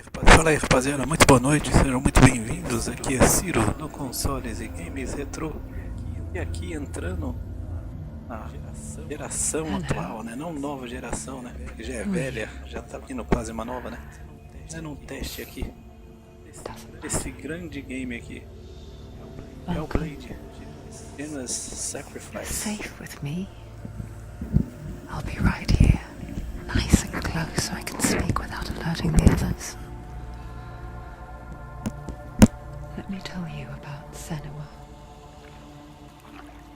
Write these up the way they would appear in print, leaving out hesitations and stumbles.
Fala aí rapaziada, muito boa noite, sejam muito bem-vindos. Aqui é Ciro do Consoles e Games Retro. E aqui entrando na geração atual, né? Não nova geração, né? Que já é velha, já tá vindo quase uma nova, né? Fazendo um teste aqui desse grande game aqui, Hellblade, Senua's Sacrifice. Safe with me. I'll be right here, nice and close so I can speak without alerting the others. Let me tell you about Senua.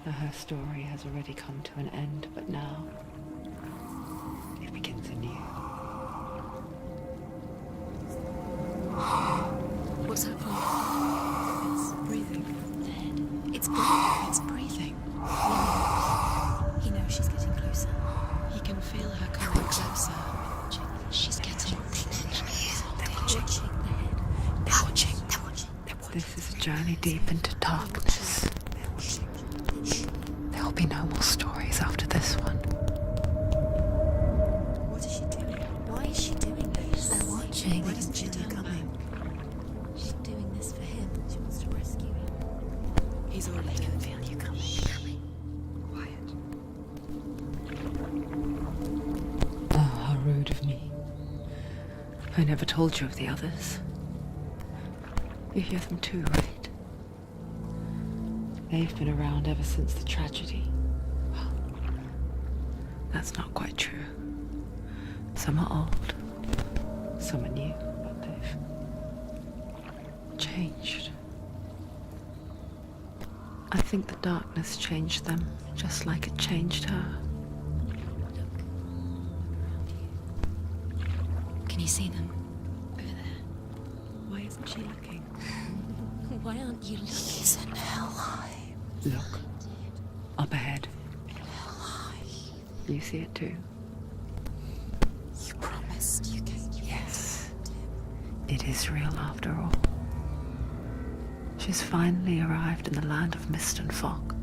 Now, her story has already come to an end, but now it begins anew. What's happening? It's breathing. Dead. It's breathing. It's breathing. He knows she's getting closer. He can feel her coming closer. She's getting closer. They're watching. They're watching. They're watching. This is a journey deep into darkness. There will be no more stories after this one. What is she doing? Why is she doing this? They're watching. Why doesn't she turn back? She's doing this for him. She wants to rescue him. He's already dead. Feel you coming. Quiet. Oh, how rude of me. I never told you of the others. You hear them too, right? They've been around ever since the tragedy. Well, that's not quite true. Some are old, some are new, but they've changed. I think the darkness changed them, just like it changed her. Can you see them? Over there. Why isn't she looking? Why aren't you looking? He's in Hellblade. Look, up ahead. You see it too? You promised you can. Yes. It is real after all. She's finally arrived in the land of mist and fog.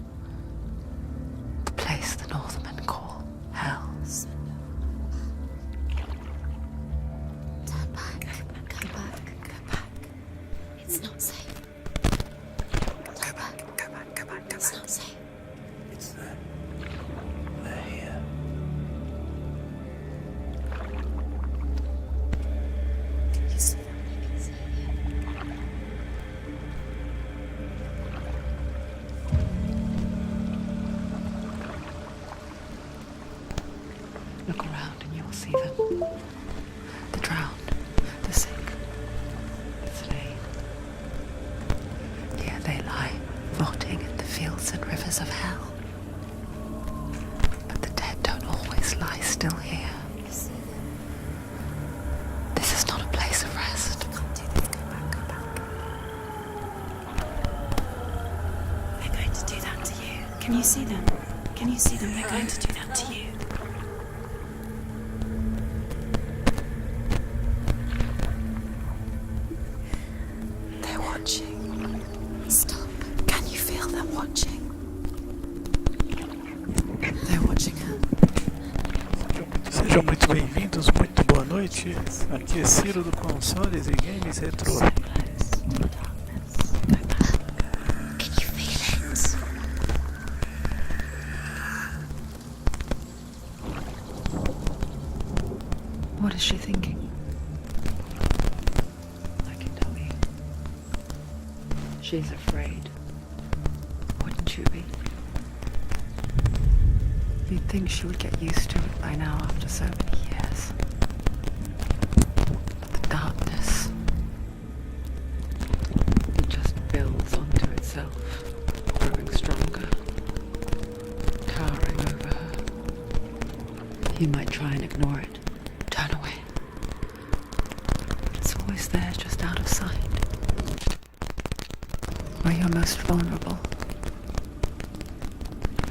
The place the Northmen call Hell. Turn back. Go back. Go back. It's not safe. Go back. Go back. Go back. It's not safe. It's them. They're here. You see them? I can see you. Look around and you'll see them. The drowned, the sick, the slain. Here they lie, rotting in the fields and rivers of hell. But the dead don't always lie still here. You see them? This is not a place of rest. You can't do this. Go back. Go back. They're going to do that to you. Can you see them? Can you see them? They're going to do that to you. They're watching. Stop. Can you feel them watching? They're watching her. Sejam muito bem-vindos, muito boa noite. Aqui é Ciro do Consoles e Games Retro. Close. The darkness. Go back. Can you feel it? What is she thinking? I can tell you. She's afraid. Wouldn't you be? You'd think she would get used to it by now after so many years. But the darkness, it just builds onto itself, growing stronger, towering over her. You might try and ignore it, turn away. It's always there, just out of sight. Where you're most vulnerable.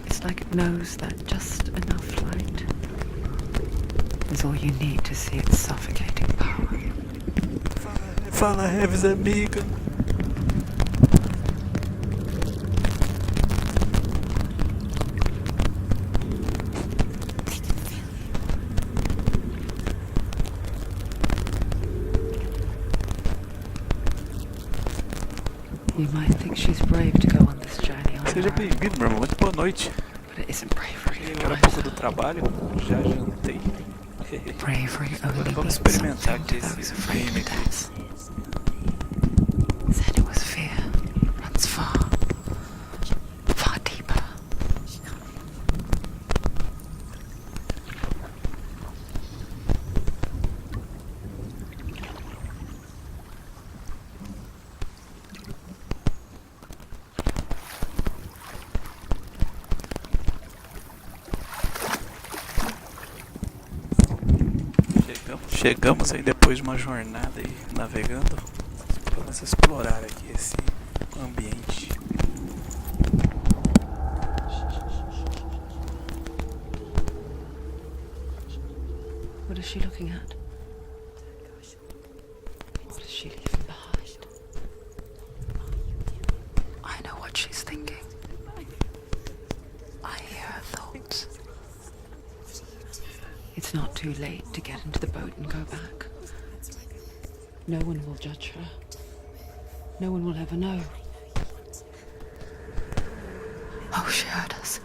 It's like it knows that just enough light is all you need to see its suffocating power. Fala, Reves, amiga. You might think she's brave to go on this journey on Seja her own, bem-vindo, meu irmão. Muito boa noite. but it isn't bravery Cheguei that agora há drives pouco do her. trabalho. Já jantei. Bravery Agora only vamos means experimentar something aqui to those esse afraid game of aqui. death. Senua's fear runs far, far deeper. Chegamos aí depois de uma jornada aí navegando. Vamos explorar aqui esse ambiente. What is she looking at? What is she leaving behind? I know what she's thinking. I hear her thoughts. It's not too late to get into the boat and go back. No one will judge her. No one will ever know. Oh, she heard us.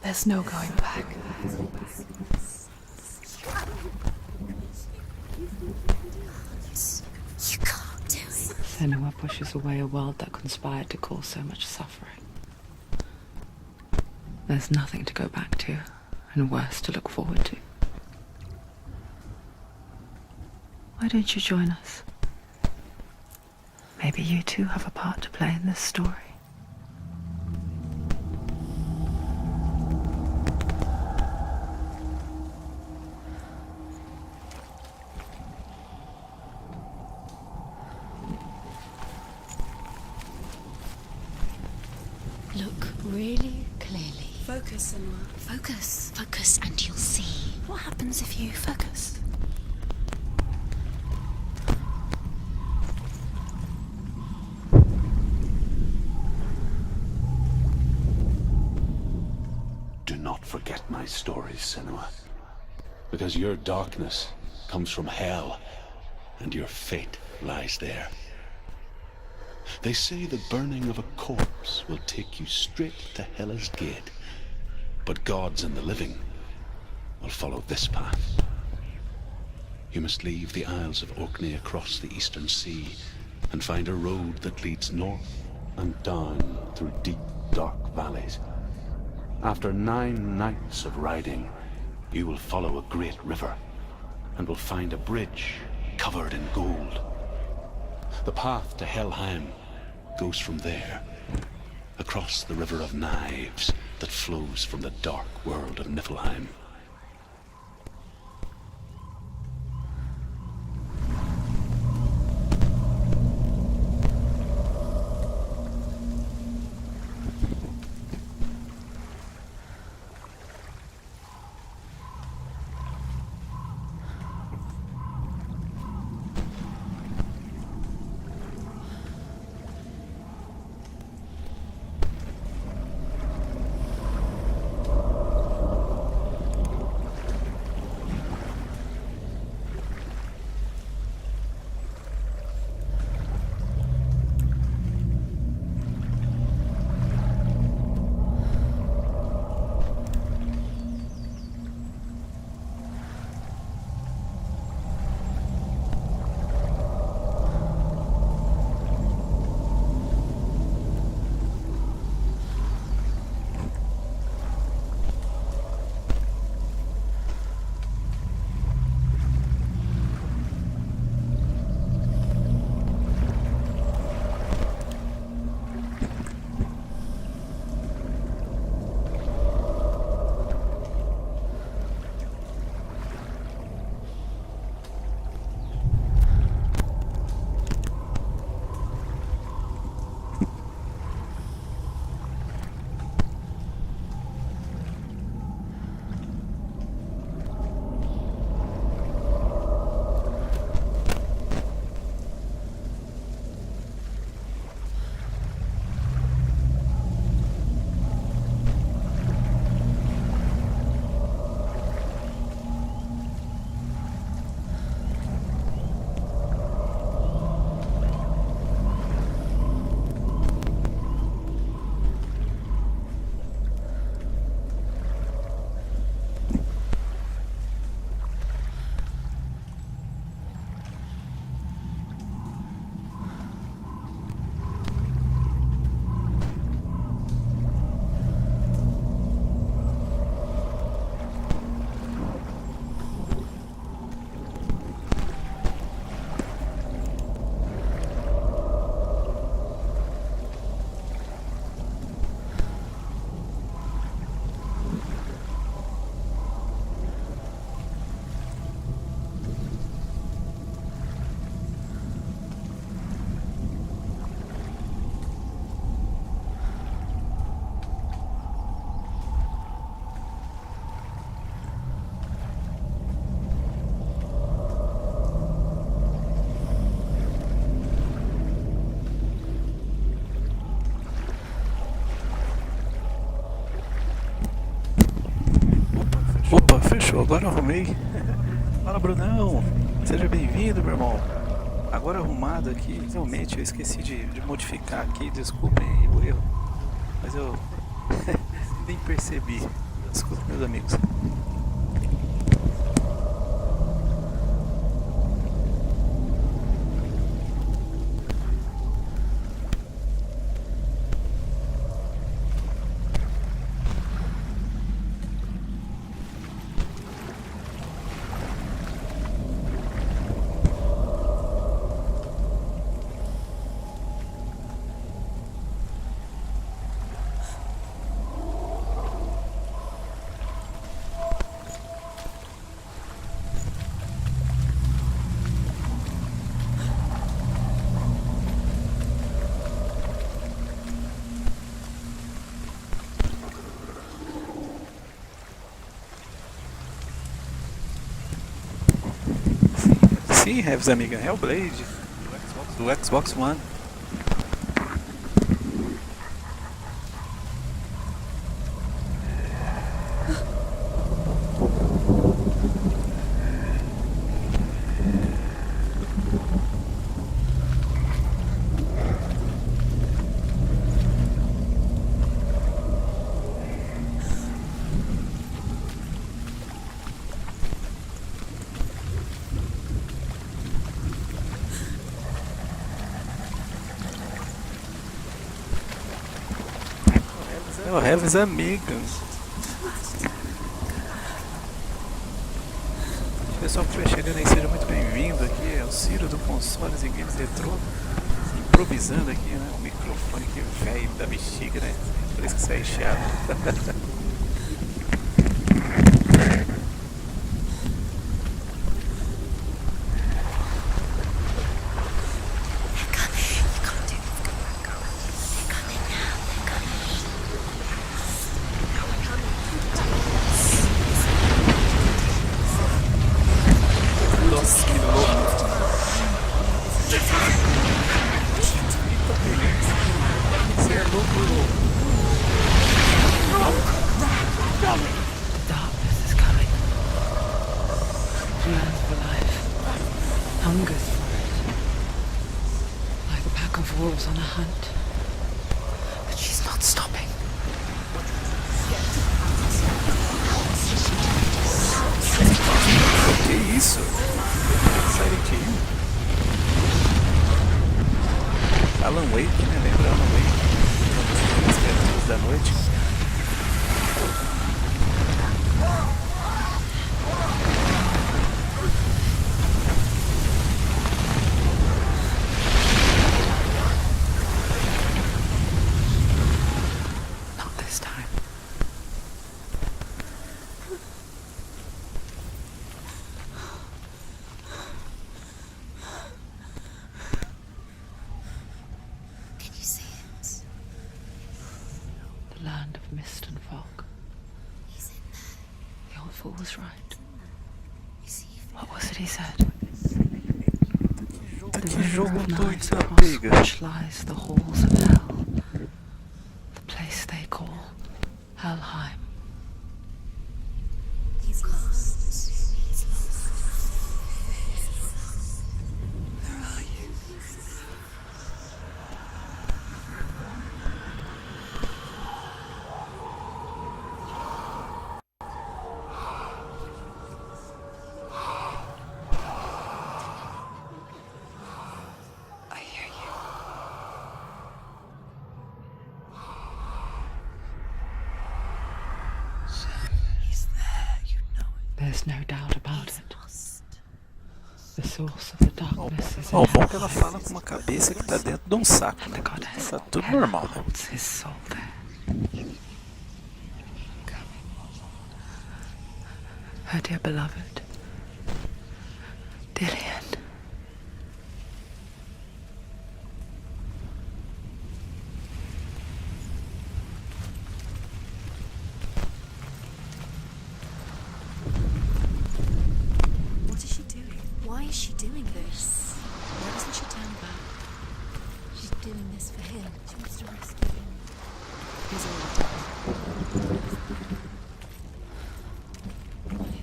There's no going back. You can't do it. Senua pushes away a world that conspired to cause so much suffering. There's nothing to go back to, and worse to look forward to. Why don't you join us? Maybe you too have a part to play in this story. Look really clearly. Focus, Senua. Focus. Focus and you'll see. What happens if you focus? Do not forget my stories, Senua. Because your darkness comes from hell, and your fate lies there. They say the burning of a corpse will take you straight to Hela's gate. But gods and the living will follow this path. You must leave the Isles of Orkney across the eastern sea and find a road that leads north and down through deep, dark valleys. After 9 nights of riding, you will follow a great river and will find a bridge covered in gold. The path to Helheim goes from there, across the River of Knives that flows from the dark world of Niflheim. fechou, agora arrumei. Fala, Brunão, seja bem-vindo, meu irmão. Agora arrumado aqui, realmente eu esqueci de modificar aqui, desculpem aí o erro, mas eu nem percebi. Desculpa, meus amigos. Sim, Revs amiga, Hellblade do Xbox One. É o Revs amiga. Pessoal que estiver chegando aí, seja muito bem-vindo. Aqui é o Ciro do Consoles e Games Retro, improvisando aqui, né? O microfone que velho da bexiga, né? Por isso que sai chiado. Nossa, que louco. Você é louco, louco. The darkness is coming. Yearns for life. Hungers for it. Like a pack of wolves on a hunt. But she's not stopping. Que isso? Silent Hill. Alan Wake, né? Lembra Alan Wake? As criaturas da noite. Not this time. Can you see it? The land of mist and fog. He's in there. The old fool was right. You see if What was it he said? Que The jogo river of doido night da across pega. which lies the halls of hell. The place they call Helheim. he's lost. He's lost. Where are you? I hear you. He's there, you know it. There's no doubt about He's it. lost. The source of the darkness is in Ó, bom que ela Helheim. fala com uma cabeça que tá dentro de um saco, And né? the goddess Tá tudo Hela normal, né? holds his soul there. Her dear beloved, Dillian. What is she doing? Why is she doing this? Why doesn't she turn back? She's doing this for him. She wants to rescue him. He's all done. Why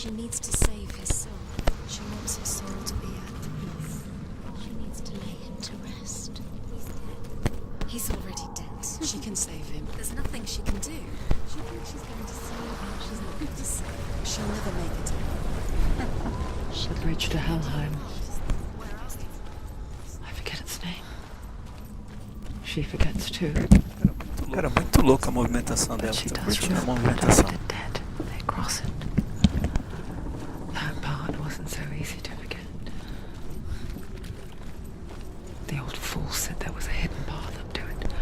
She needs to save his soul. She wants his soul to be at peace. She needs to lay him to rest. He's already dead. She can save him. There's nothing she can do. She thinks she's going to save him. She's not going to save him. She'll never make it. The bridge to Helheim. I forget its name. She forgets too. Cara, muito louca a movimentação dela. But she Tô does curtindo a remember movimentação. that they're dead. They cross it. That part wasn't so easy to forget. The old fool said there was a hidden path up to it.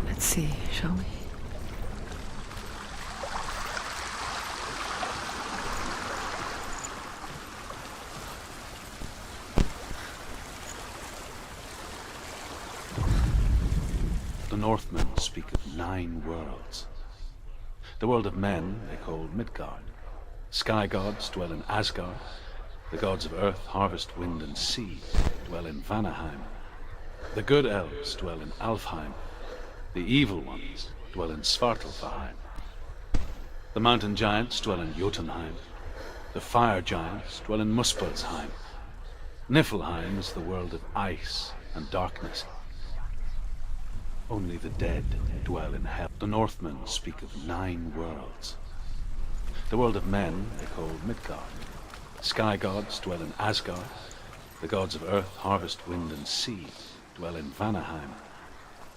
Let's see, shall we? The Northmen speak of 9 worlds. The world of men they call Midgard. Sky gods dwell in Asgard. The gods of earth, harvest, wind, and sea dwell in Vanaheim. The good elves dwell in Alfheim. The evil ones dwell in Svartalfheim. The mountain giants dwell in Jotunheim. The fire giants dwell in Muspelheim. Niflheim is the world of ice and darkness. Only the dead dwell in hell. The Northmen speak of 9 worlds. The world of men they call Midgard. Sky gods dwell in Asgard. The gods of earth, harvest, wind, and sea dwell in Vanaheim.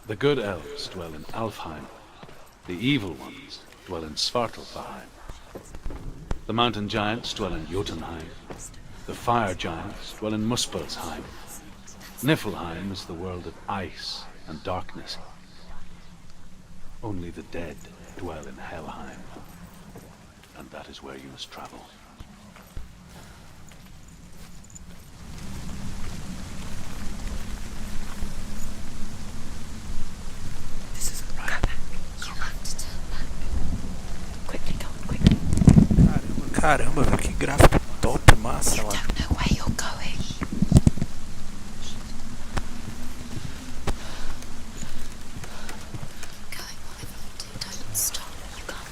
The good elves dwell in Alfheim. The evil ones dwell in Svartalfheim. The mountain giants dwell in Jotunheim. The fire giants dwell in Muspelheim. Niflheim is the world of ice and darkness. Only the dead dwell in Helheim. And that is where you must travel. This is a right. You have to turn back. Quickly, Tom, quickly. Caramba, velho, que gráfico top, massa lá. Don't know where you're going. Going whatever you do, don't stop. You can't.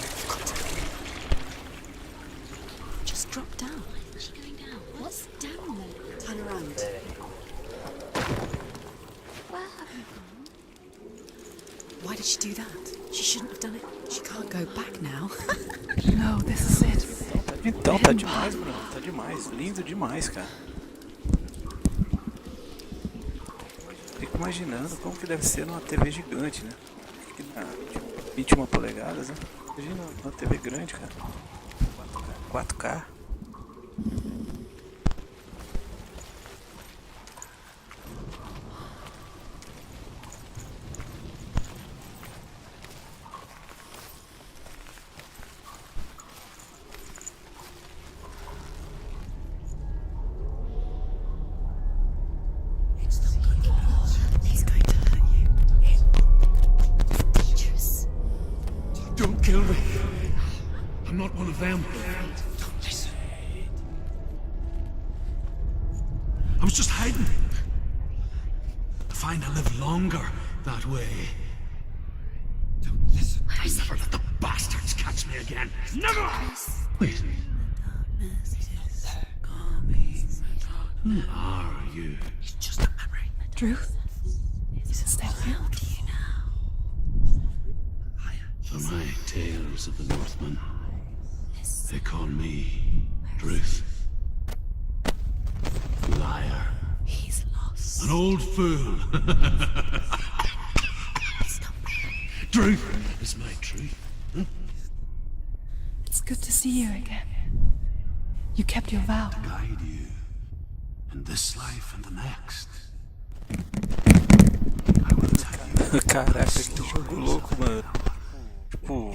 You've got to. Just drop down. Where's she going down? What's down there? Turn around. Where have you gone? Why did she do that? She shouldn't have done it. She can't go back now. No, this is it. Então, tá demais, Bruno. Tá demais. Lindo demais, cara. Fico imaginando como que deve ser numa TV gigante, né? Aqui na 21 polegadas, né? Imagina uma TV grande, cara. 4K. He's going to hurt you. Dangerous. Don't kill me. I'm not one of them. Don't listen. I was just hiding. I find I live longer that way. Don't listen. Where is Never he? let the bastards catch me again. Never! Wait. Who are you? It's just a memory. Druth? Is it still here? How do you know? For my tales of the Northmen, they call me Druth. Liar. He's lost. An old fool. Stop. Druth is my truth. It's good to see you again. You kept your vow. Guide you in this life and the next. I will tell you. Caraca, que jogo louco, mano. Tipo,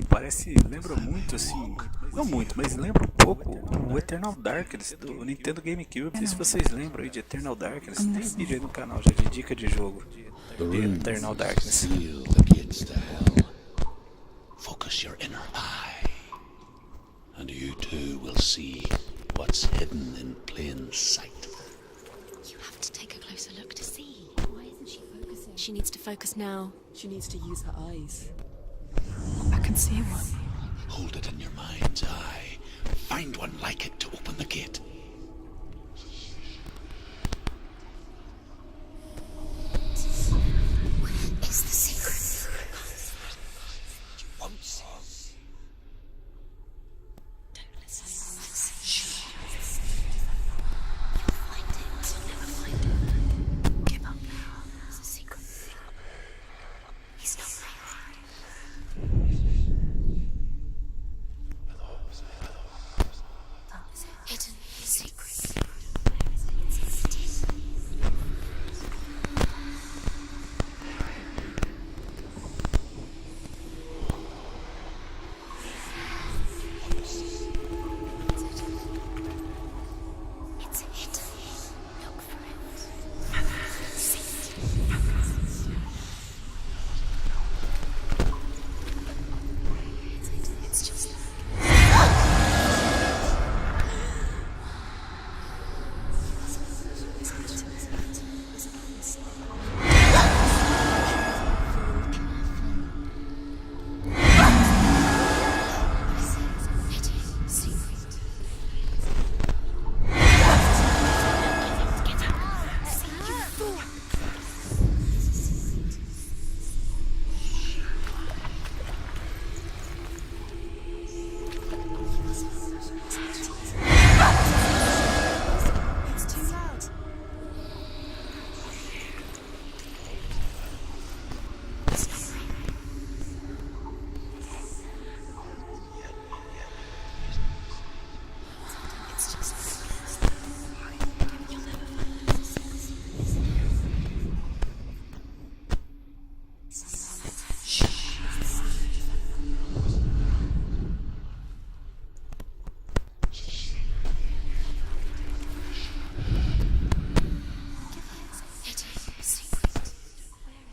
parece, lembra muito assim, não muito, mas lembra um pouco o Eternal Darkness do Nintendo GameCube. Não sei se vocês lembram aí de Eternal Darkness. Tem vídeo aí no canal já de dica de jogo de Eternal Darkness. Seal the gates to hell. Focus your inner eye, and you too will see what's hidden in plain sight. You have to take a closer look to see. Why isn't she focusing? She needs to focus now. She needs to use her eyes. I can see one. Hold it in your mind's eye. Find one like it to open the gate. Is the secret? You won't see. Don't listen. Shh. You'll find it. You'll never find it. Give up now. It's a secret. He's not real. Hidden secret. It's hidden. Look for it. See it. It's just hidden secret. Get out. See you fool. It's too loud. It's not real. It's just you'll never find it. Shh. Hidden secret. Where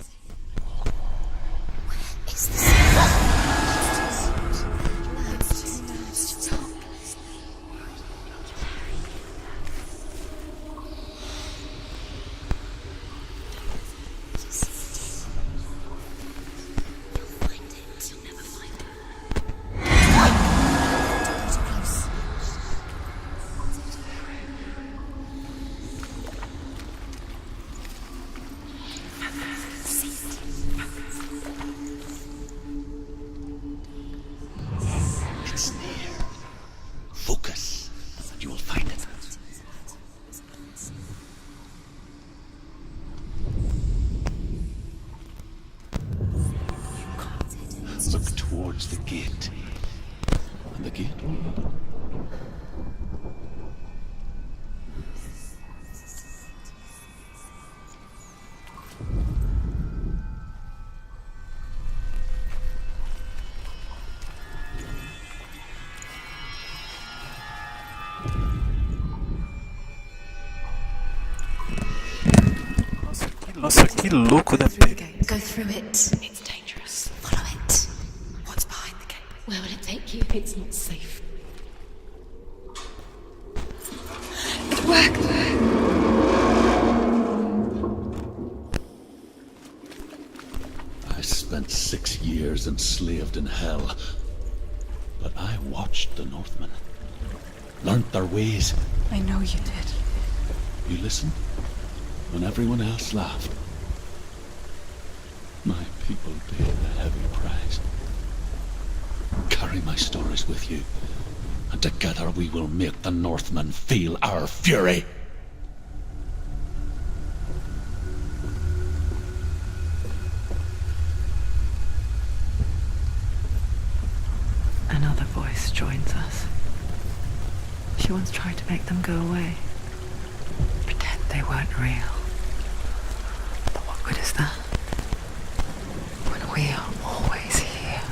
is the secret? It's too loud. Stop. You see it. You'll find it. You'll never find it. Don't get close. See it. It's near. Focus, and you will find it. Look towards the gate. And the gate will open. Nossa, que louco da pele. Go through it. It's dangerous. Follow it. What's behind the gate? Where will it take you? It's not safe. It worked. I spent 6 years enslaved in hell. But I watched the Northmen. Learnt their ways. I know you did. You listened when everyone else laughed. My people paid a heavy price. Carry my stories with you, and together we will make the Northmen feel our fury. Another voice joins us. She once tried to make them go away. Pretend they weren't real. But what good is that? When we are always here.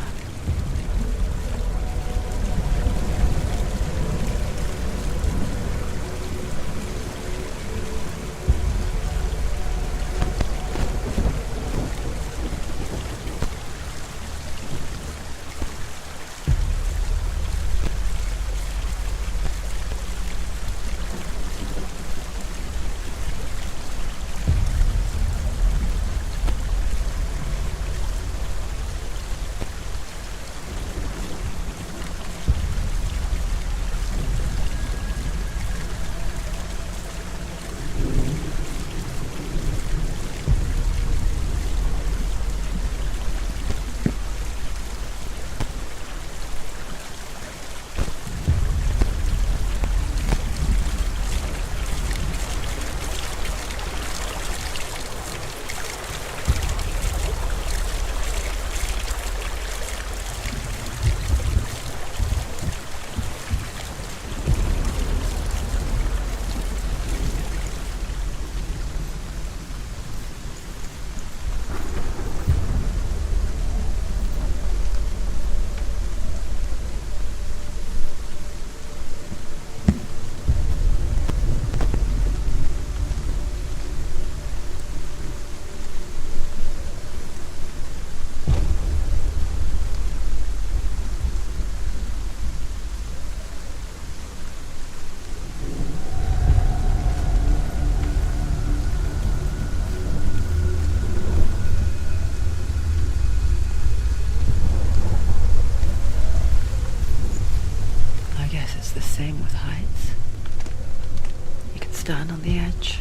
stand on the edge.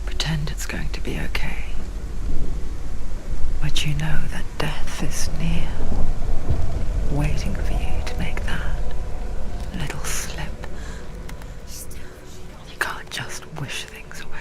Pretend it's going to be okay. But you know that death is near, waiting for you to make that little slip. You can't just wish things away.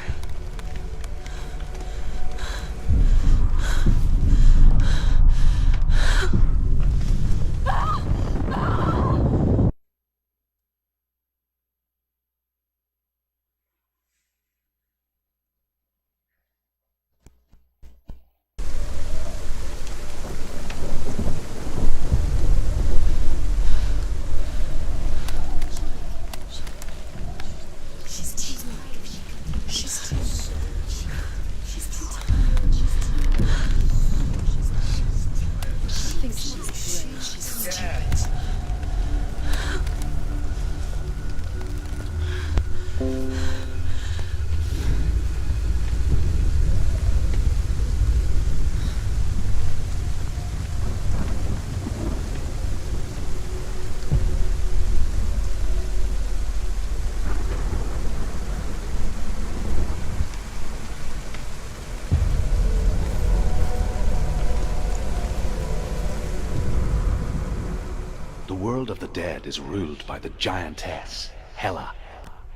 The world of the dead is ruled by the giantess, Hela,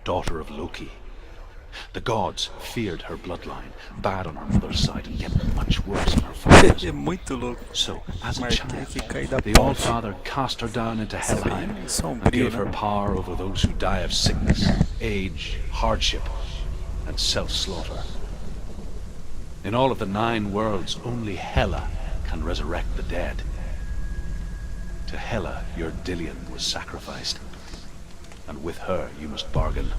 daughter of Loki. The gods feared her bloodline, bad on her mother's side and yet much worse on her father's. É muito louco. So, as a Marquei que cai da child, the ponte. All-Father cast her down into Você vê, Helheim é and sombrio, gave her né? power over those who die of sickness, age, hardship, and self-slaughter. In all of the 9 worlds, only Hela can resurrect the dead. To Hela, your Dillion was sacrificed, and with her you must bargain.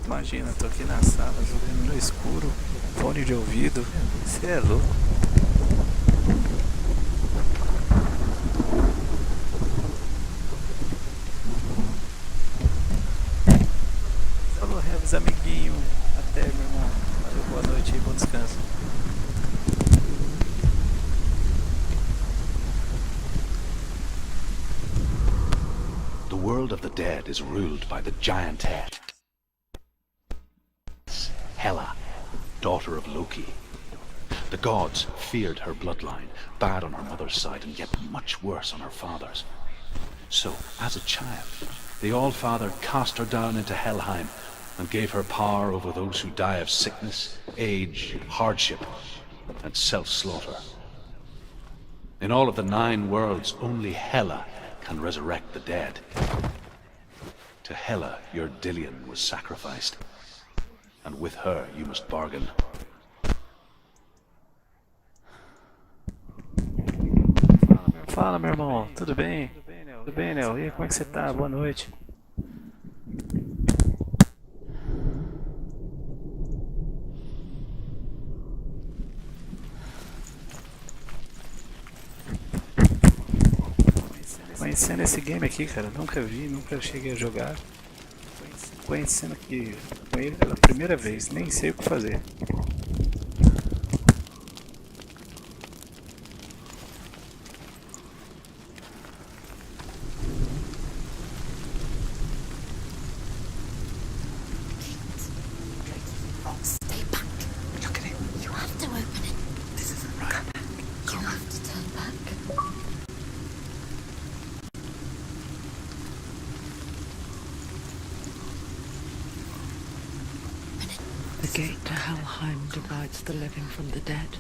Imagina, tô aqui na sala jogando no escuro, fone de ouvido. Você é louco. Falou, Reves, amiguinho. Até, meu irmão. Valeu, boa noite e bom descanso. The world of the dead is ruled by the giantess, Hela, daughter of Loki. The gods feared her bloodline, bad on her mother's side and yet much worse on her father's. So, as a child, the All-Father cast her down into Helheim and gave her power over those who die of sickness, age, hardship, and self-slaughter. In all of the 9 worlds, only Hela can resurrect the dead. To Hela, your Dillion was sacrificed, and with her you must bargain. Fala, meu irmão. Tudo bem? Tudo bem, Nel? E aí, como é que você tá? Boa noite. Conhecendo esse game aqui, cara, nunca vi, nunca cheguei a jogar. Conhecendo aqui com ele pela primeira vez, nem sei o que fazer. Stay back. Look at it. You have to open it. This isn't right. You have to turn back. The gate to Helheim divides the living from the dead.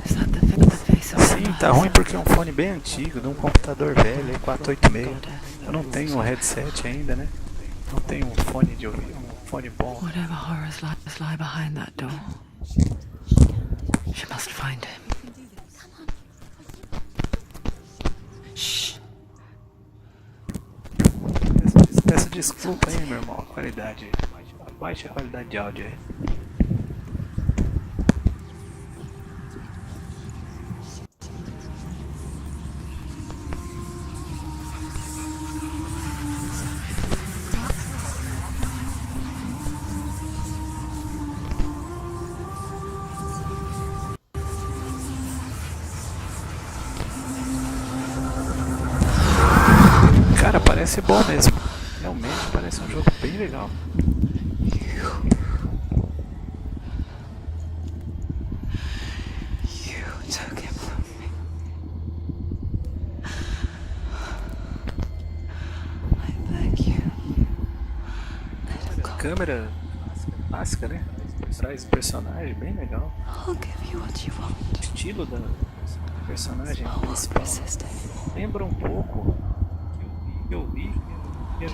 Is that the face of Sim, tá ruim porque é um fone bem antigo, de um computador velho, é 486. Eu não tenho um headset ainda, né? Não tenho um fone de ouvido, um fone bom. Whatever horrors lie behind that door. She must find him. Shh. Peço desculpa aí, meu irmão, a qualidade. Baixa a qualidade de áudio aí. Cara, parece parece bom mesmo. Realmente parece um jogo bem legal. You took him from me. I beg you. Let him go. Câmera clássica, né? Traz personagem bem legal. I'll give you what you want. O estilo da personagem I won't principal resist it. lembra um pouco que eu vi, que eu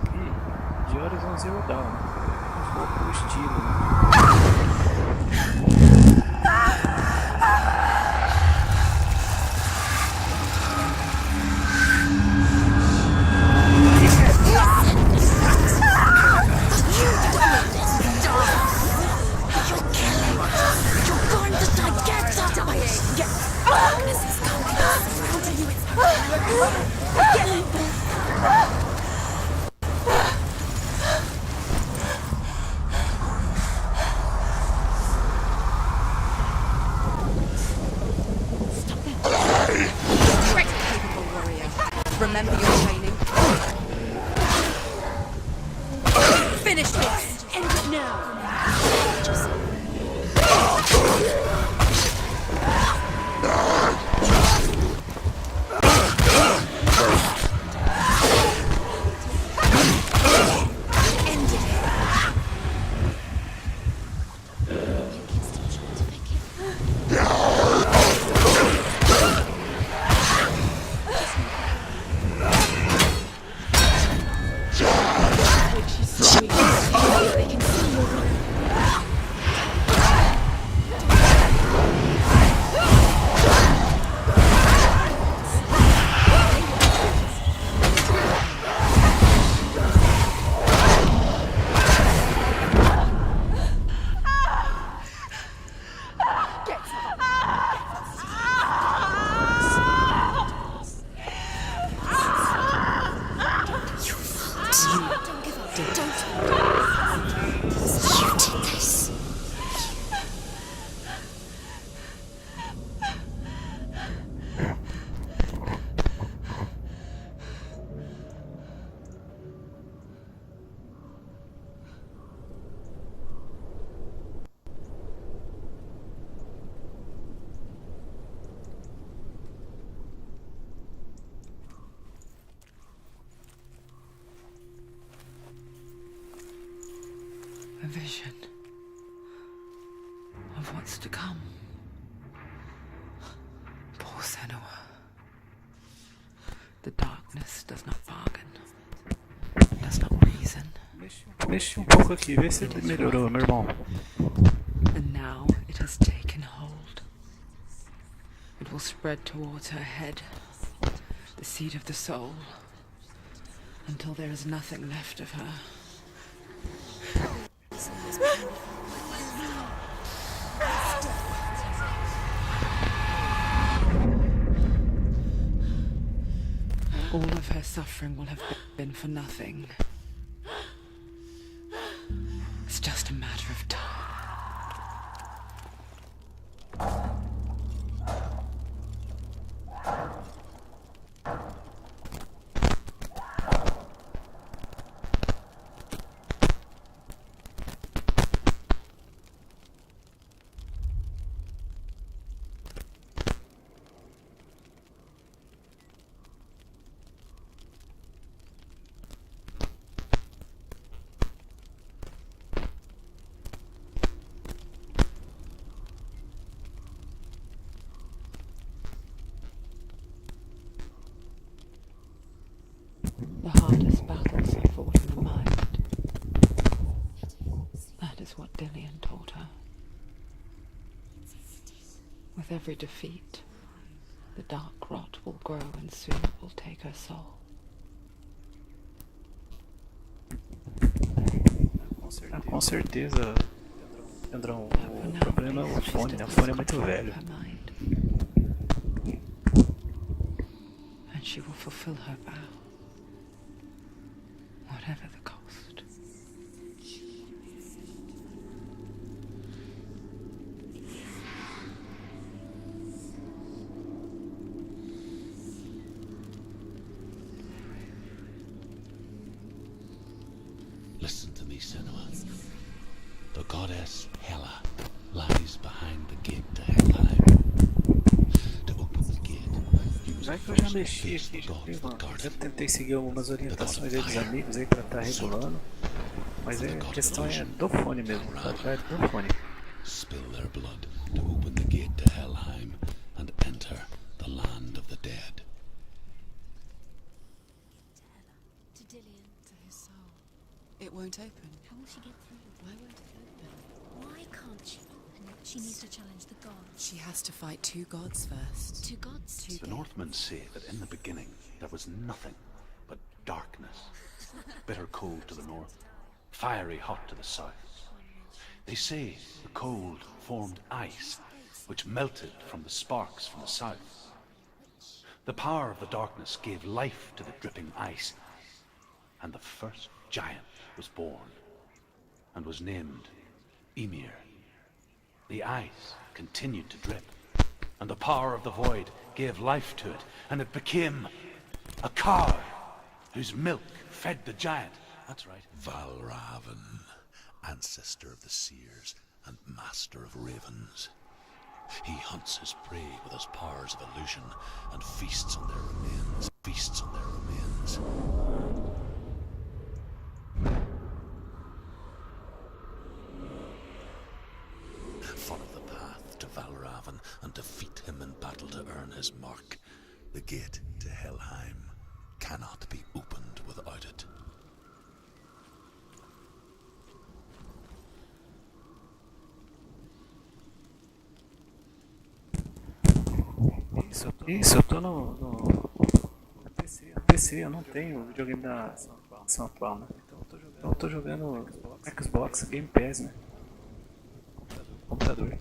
vi de Horizon Zero Dawn. Um pouco o estilo, né? Remember your training. Finish this! End it now! A vision of what's to come. Poor Senua. The darkness does not bargain, does not reason. Mexe pouco aqui, vê se melhorou, meu irmão. And now it has taken hold. It will spread towards her head, the seat of the soul, until there is nothing left of her. All of her suffering will have been for nothing. It's just a matter of time. The hardest battles are fought in the mind. That is what Dillian taught her. With every defeat, the dark rot will grow and soon it will take her soul. Com certeza, Andrão, o problema é o fone, né? O fone é muito velho. Her mind. And she will fulfill her vow. Whatever the cost. me, Senua. The goddess Hela lies behind the gate to Helheim. To open the gate, use Vai a que eu já first mexi face aqui, the gods that guard já it. tentei seguir algumas The god orientações of aí dos fire, amigos aí pra estar sword, regulando, mas the a god of questão é illusion, do fone mesmo, Valravan. qualidade do fone. Spill their blood to open the gate to Helheim and enter the land of the dead. To Dillian. To his soul. It won't open. How will she get through? Why won't it open? Why can't she open it? She needs to challenge the gods. She has to fight 2 gods first. Two gods? Two The dead. Northmen say that in the beginning there was nothing but darkness. Bitter cold to the north, fiery hot to the south. They say the cold formed ice, which melted from the sparks from the south. The power of the darkness gave life to the dripping ice, and the first giant was born, and was named Ymir. The ice continued to drip, and the power of the void gave life to it, and it became a cow whose milk fed the giant. That's right. Valravan, ancestor of the seers and master of ravens. He hunts his prey with his powers of illusion and feasts on their remains. Feasts on their remains. Follow the path to Valravan and defeat him in battle to earn his mark. The gate to Helheim cannot be opened without it. Isso, eu tô na PC, eu não tenho o videogame da São Paulo, né? Então eu tô jogando Xbox Game Pass, né? Computador.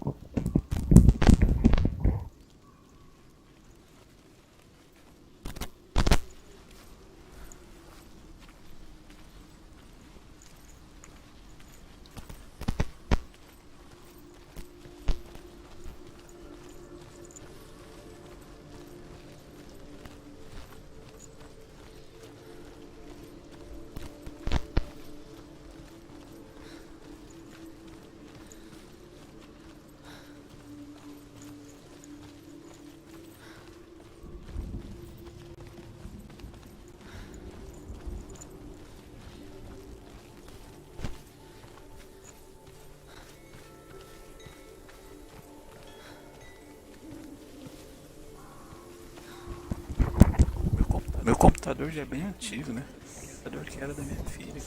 Meu computador já é bem antigo, né? O computador que era da minha filha.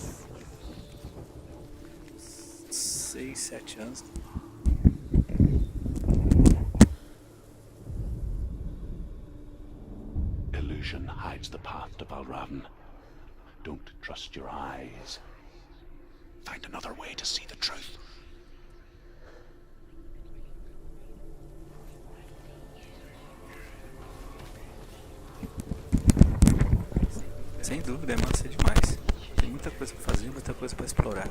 6, 7 anos. Illusion hides the path to Valravan. Don't trust your eyes. Find another way to see the truth. Sem dúvida, é massa demais. Tem muita coisa pra fazer, muita coisa pra explorar.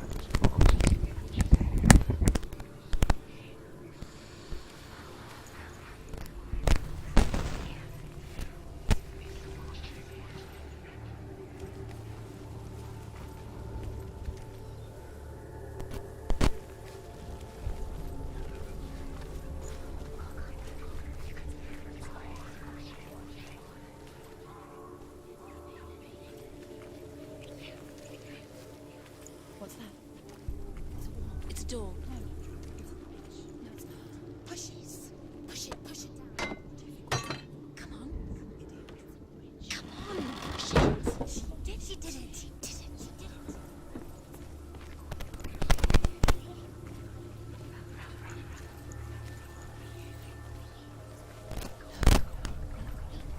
What's that? It's a door. No. No, it's not. Push it. Push it down. Come on. Come on. Push it. She did it.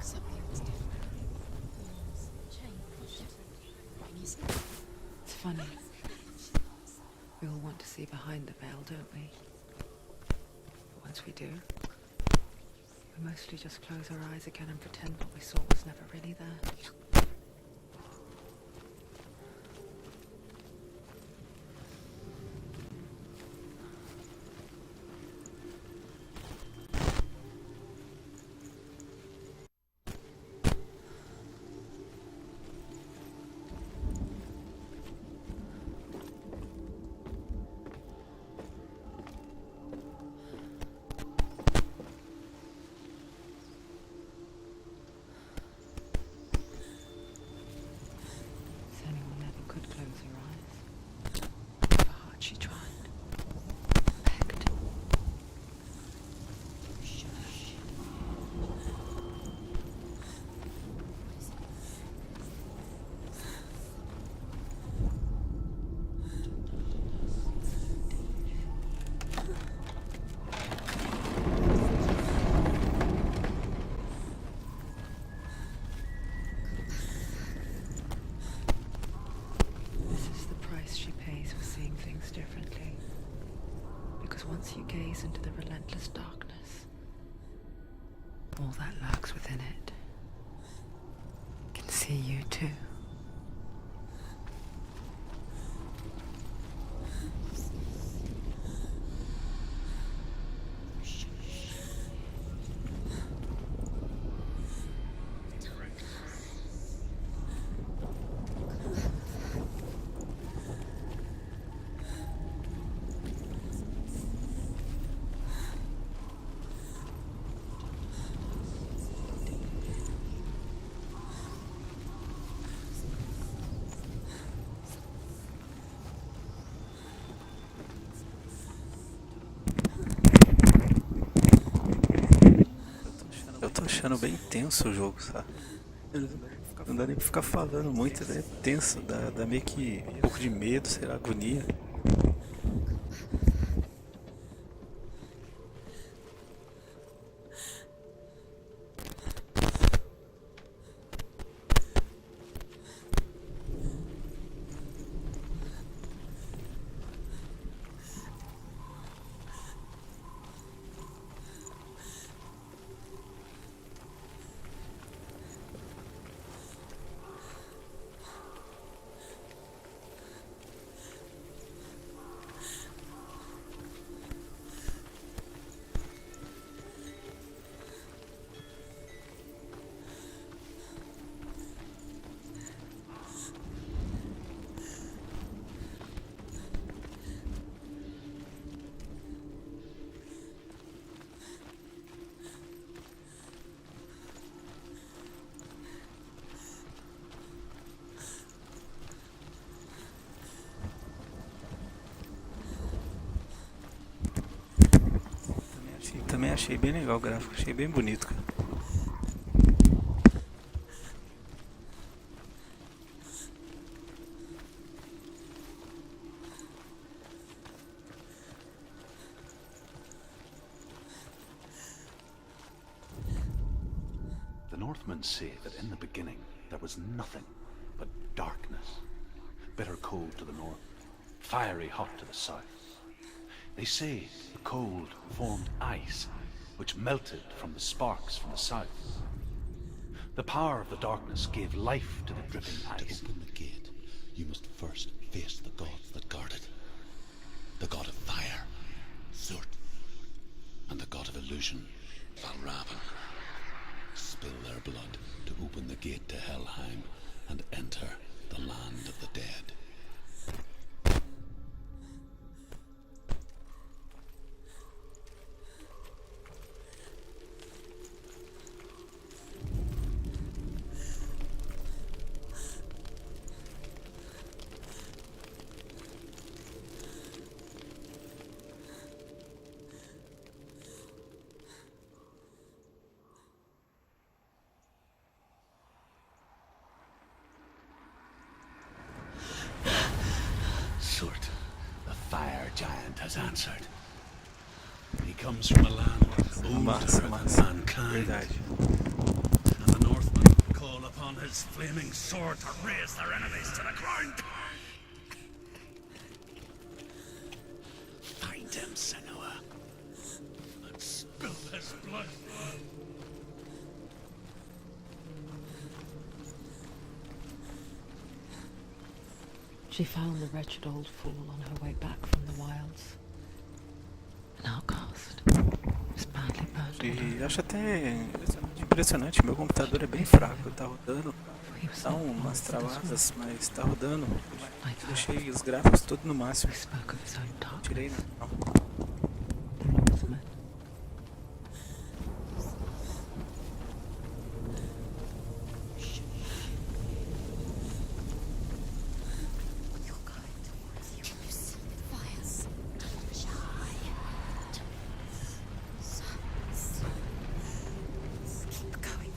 Something's different. Music. It's funny. We all want to see behind the veil, don't we? But once we do, we mostly just close our eyes again and pretend what we saw was never really there. once you gaze into the relentless darkness, all that lurks within it can see you too. Eu tô achando bem tenso o jogo, sabe? Não dá nem pra ficar falando muito, é tenso, dá meio que um pouco de medo, sei lá, agonia. Também achei bem legal o gráfico, achei bem bonito, cara. The Northmen say that in the beginning there was nothing but darkness. Bitter cold to the north, fiery hot to the south. They say the cold formed ice, which melted from the sparks from the south. The power of the darkness gave life to the dripping ice. To open the gate, you must first face the gods that guard it. The god of fire, Surt, and the god of illusion, Valravan. Spill their blood to open the gate to Helheim and enter the land of the dead. Surt, the fire giant, has answered. He comes from a land older Massa, than massa. mankind. Verdade. And the Northmen call upon his flaming sword to raise their enemies to the ground. Find him, Senua, and spill his blood. She found the wretched old fool on her way back from the wilds. An outcast. Was badly burned. E acho até impressionante, meu computador é bem fraco, tá rodando, dá umas travadas, mas tá rodando. Deixei os gráficos tudo no máximo, Who spoke of his own darkness. tirei não. The Northmen. You're going towards you. Fires. Giant. Suns. Keep going.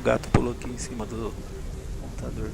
gato pulou aqui em cima do computador.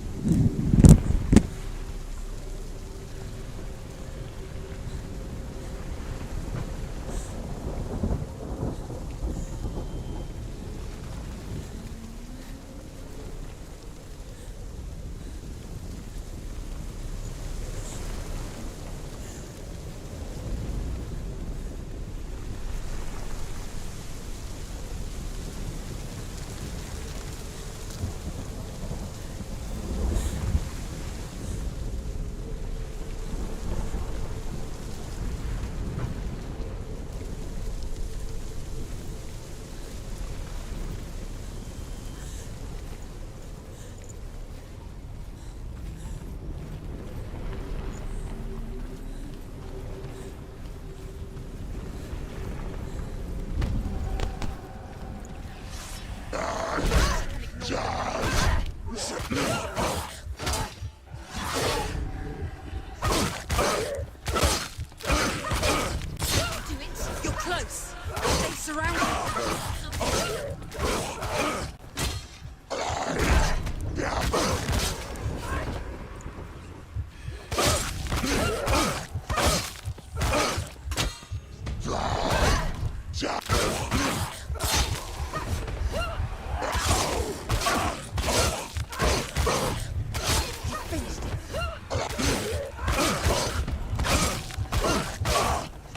Do it. You're close. They surround you.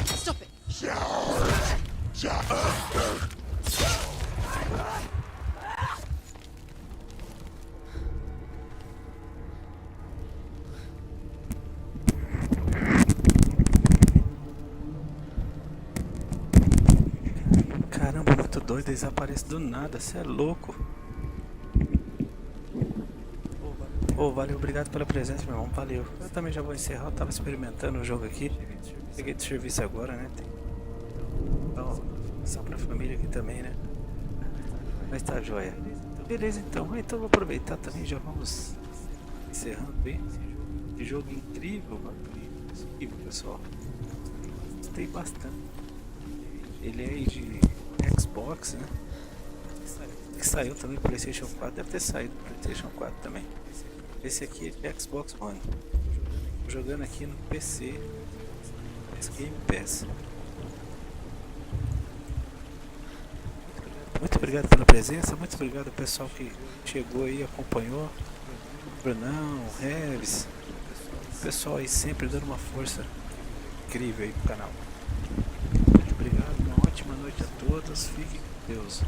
Stop it. Caramba, muito doido, eles aparecem do nada, cê é louco. Ô, valeu, obrigado pela presença, meu irmão, valeu. Eu também já vou encerrar, eu tava experimentando o jogo aqui. Cheguei de serviço agora, né? Então, só pra família aqui também, né? Mas tá joia. Beleza, então eu vou aproveitar também, já vamos encerrando bem. Que jogo incrível, mano. Incrível, pessoal. Gostei bastante. Ele é aí de Xbox, né? Que saiu também pro PlayStation 4, deve ter saído pro PlayStation 4 também. Esse aqui é de Xbox One. Tô jogando aqui no PC. Esse Game Pass. Muito obrigado pela presença, muito obrigado ao pessoal que chegou aí, acompanhou. Brunão, Reves, o pessoal aí sempre dando uma força incrível aí pro canal. Muito obrigado, uma ótima noite a todos, fiquem com Deus.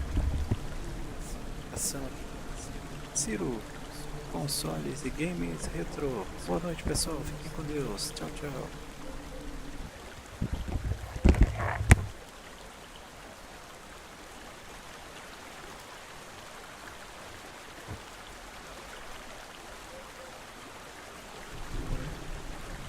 Ação aqui. Ciro, consoles e games retro. Boa noite, pessoal, fiquem com Deus. Tchau, tchau.